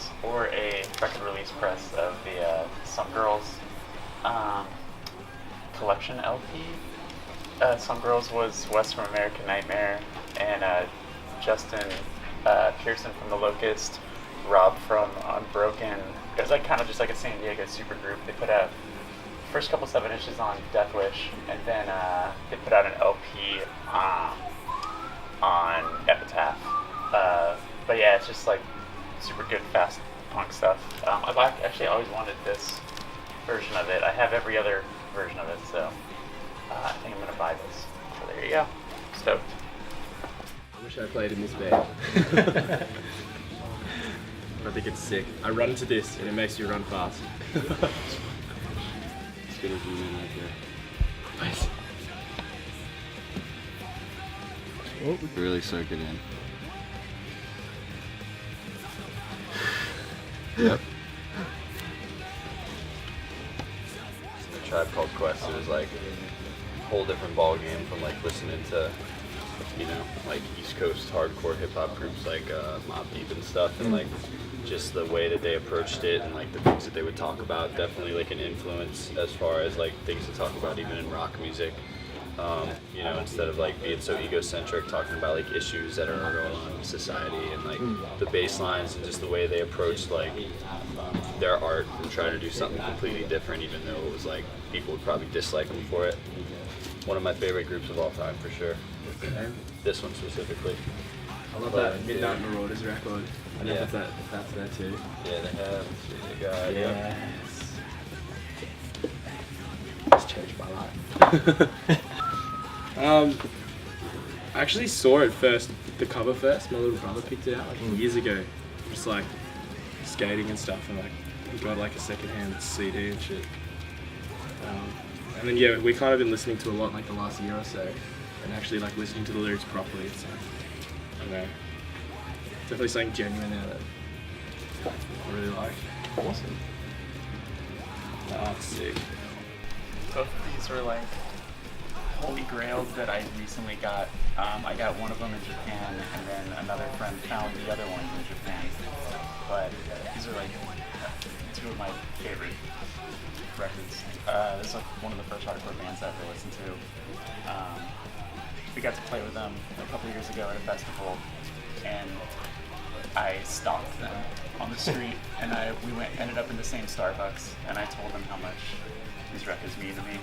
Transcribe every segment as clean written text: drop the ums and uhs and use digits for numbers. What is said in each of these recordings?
press or a record release press of the Some Girls collection LP. Some Girls was West from American Nightmare, and Justin Pearson from The Locust, Rob from Unbroken. It was like kind of just like a San Diego super group. They put out first couple 7 inches on Death Wish, and then they put out an LP on Epitaph. But yeah, it's just like super good fast punk stuff. I've actually always wanted this version of it. I have every other version of it, so I think I'm gonna buy this. So there you go. Stoked. I wish I played in this band. I think it's sick. I run to this and it makes you run fast. It's good as you mean right there. Nice. Oh, really soak it in. Yep. The Tribe Called Quest, it was like a whole different ball game from like listening to, you know, like East Coast hardcore hip hop groups like Mobb Deep and stuff, and like just the way that they approached it and like the things that they would talk about, definitely like an influence as far as like things to talk about even in rock music. You know, instead of like being so egocentric, talking about like issues that are going on in society, and like the bass lines and just the way they approached like their art and trying to do something completely different, even though it was like people would probably dislike them for it. One of my favorite groups of all time for sure. This one specifically. I love that Midnight Marauders record. I don't know if that's there too. Yeah, they have. They got, yes. It's changed my life. I actually saw it first, the cover first. My little brother picked it out like years ago, just like skating and stuff, and like he got like a secondhand CD and shit. And then yeah, we kind of been listening to a lot like the last year or so, and actually like listening to the lyrics properly. It's like, I don't know, definitely something genuine there that I really like. Awesome. That's sick. Both of these were like holy grails that I recently got. I got one of them in Japan, and then another friend found the other one in Japan. But these are like two of my favorite records. This is like one of the first hardcore bands I ever listened to. We got to play with them a couple years ago at a festival, and I stalked them on the street, and we ended up in the same Starbucks, and I told them how much these records mean to me.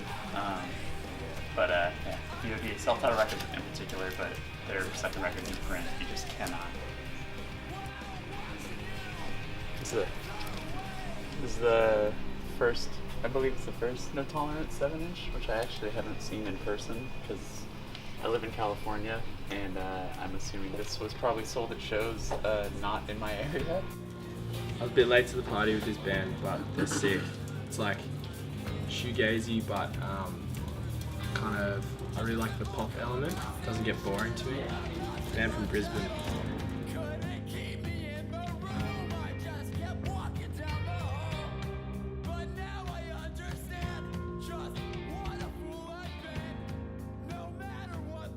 But yeah, DOD, self-titled records in particular, but their second record, New Print, you just cannot. This is the first, I believe it's the first No Tolerance 7-inch, which I actually haven't seen in person because I live in California, and I'm assuming this was probably sold at shows not in my area. I was a bit late to the party with this band, but they're sick. It's like shoegazy, but kind of, I really like the pop element. It doesn't get boring to me. Band from Brisbane.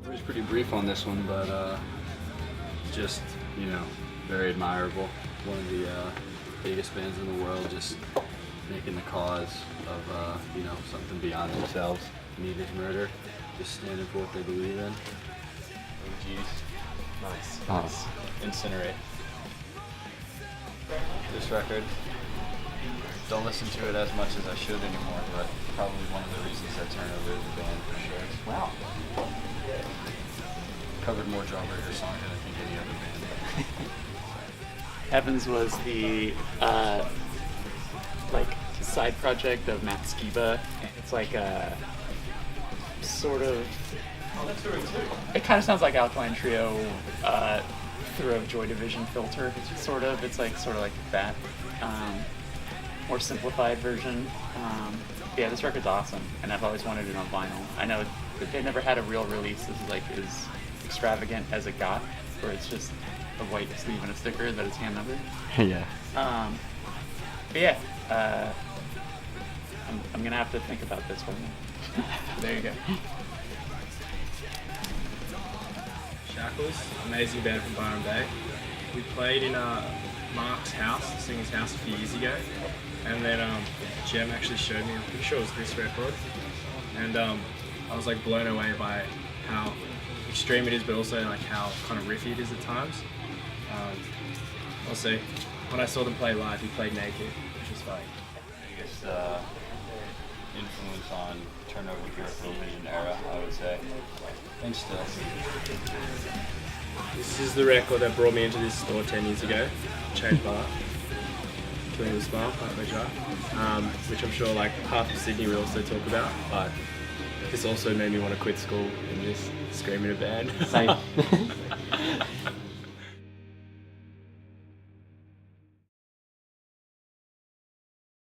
It was pretty brief on this one, but just, you know, very admirable. One of the biggest bands in the world, just making the cause of, you know, something beyond themselves. Meat is murder, just standing for what they believe in. Oh geez. Nice. Nice. Incinerate. This record, don't listen to it as much as I should anymore, but probably one of the reasons I turned over to the band for sure. Wow. Covered more John Ritter songs than I think any other band. Evans was the like side project of Matt Skiba. It's like a sort of. It kind of sounds like Alkaline Trio through a Joy Division filter. Sort of. It's like sort of like that more simplified version. Yeah, this record's awesome, and I've always wanted it on vinyl. I know they never had a real release. This is like as extravagant as it got, where it's just a white sleeve and a sticker that is hand numbered. Yeah. But yeah, I'm gonna have to think about this one. There you go. Shackles, amazing band from Byron Bay. We played in Mark's house, singer's house, a few years ago, and then Jem actually showed me. I'm pretty sure it was this record, and I was like blown away by how extreme it is, but also like how kind of riffy it is at times. Also, when I saw them play live, he played naked, which was funny. Biggest influence on turnover peripheral vision era, I would say, and still. This is the record that brought me into this store 10 years ago. Changed my life. Killing the Smile, Parkway Drive, which I'm sure like half of Sydney will also talk about, but this also made me want to quit school and just scream in a band. Same.